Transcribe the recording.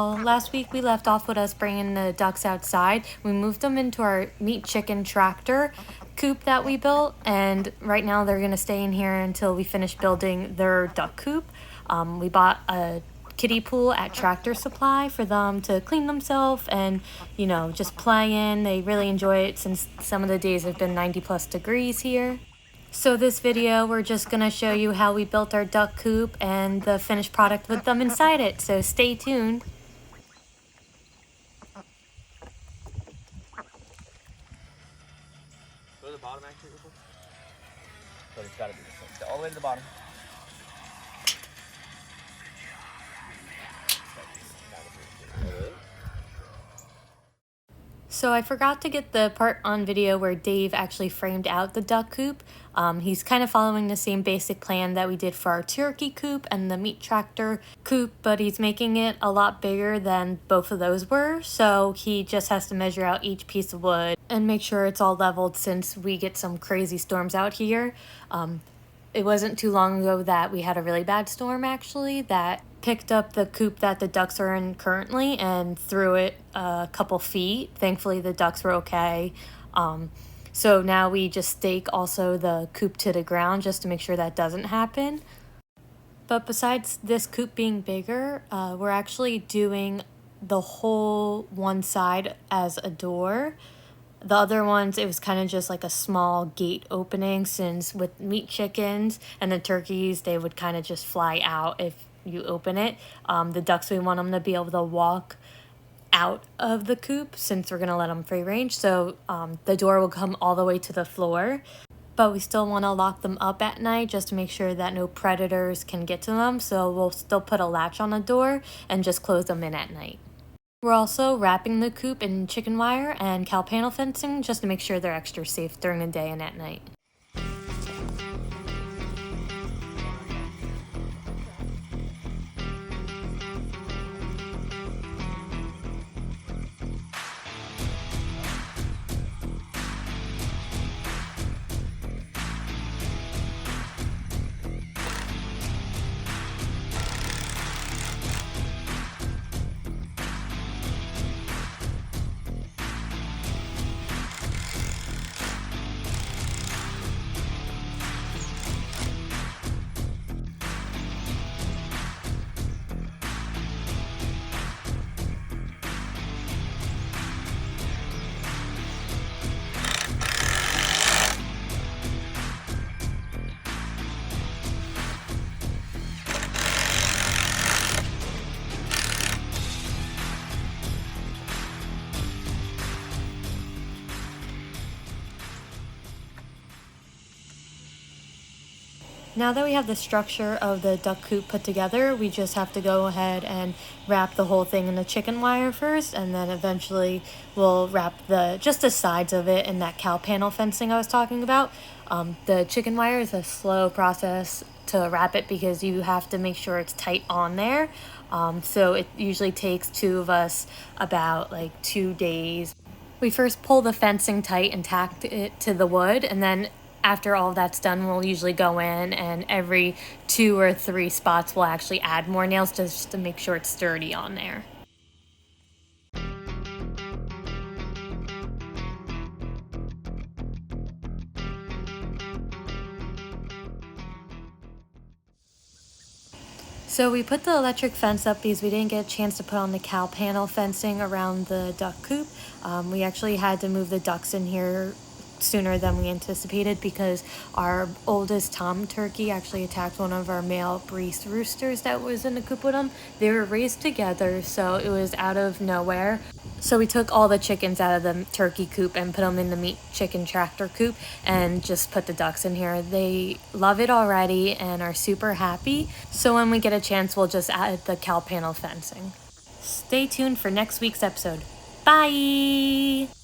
y'all. Last week we left off with us bringing the ducks outside. We moved them into our meat chicken tractor coop that we built, and right now they're gonna stay in here until we finish building their duck coop. We bought a kiddie pool at Tractor Supply for them to clean themselves and, you know, just play in. They really enjoy it since some of the days have been 90+ degrees here. So this video, we're just going to show you how we built our duck coop and the finished product with them inside it. So stay tuned. Go to the bottom actually. But it's got to be the same. All the way to the bottom. So I forgot to get the part on video where Dave actually framed out the duck coop. He's kind of following the same basic plan that we did for our turkey coop and the meat tractor coop, but he's making it a lot bigger than both of those were. So he just has to measure out each piece of wood and make sure it's all leveled since we get some crazy storms out here. It wasn't too long ago that we had a really bad storm actually that picked up the coop that the ducks are in currently and threw it a couple feet. Thankfully the ducks were okay. So now we just stake also the coop to the ground just to make sure that doesn't happen. But besides this coop being bigger, we're actually doing the whole one side as a door. The other ones, it was kind of just like a small gate opening, since with meat chickens and the turkeys, they would kind of just fly out if you open it. The ducks, we want them to be able to walk out of the coop since we're going to let them free range. So the door will come all the way to the floor, but we still want to lock them up at night just to make sure that no predators can get to them. So we'll still put a latch on the door and just close them in at night. We're also wrapping the coop in chicken wire and cow panel fencing just to make sure they're extra safe during the day and at night. Now that we have the structure of the duck coop put together, we just have to go ahead and wrap the whole thing in the chicken wire first, and then eventually we'll wrap just the sides of it in that cow panel fencing I was talking about. The chicken wire is a slow process to wrap it because you have to make sure it's tight on there. So it usually takes two of us about like 2 days. We first pull the fencing tight and tack it to the wood, and then after all that's done, we'll usually go in and every 2 or 3 spots we'll actually add more nails just to make sure it's sturdy on there. So we put the electric fence up because we didn't get a chance to put on the cow panel fencing around the duck coop. We actually had to move the ducks in here sooner than we anticipated because our oldest tom turkey actually attacked one of our male breast roosters that was in the coop with them. They were raised together, so it was out of nowhere. So we took all the chickens out of the turkey coop and put them in the meat chicken tractor coop and just put the ducks in here. They love it already and are super happy. So when we get a chance, we'll just add the cow panel fencing. Stay tuned for next week's episode. Bye!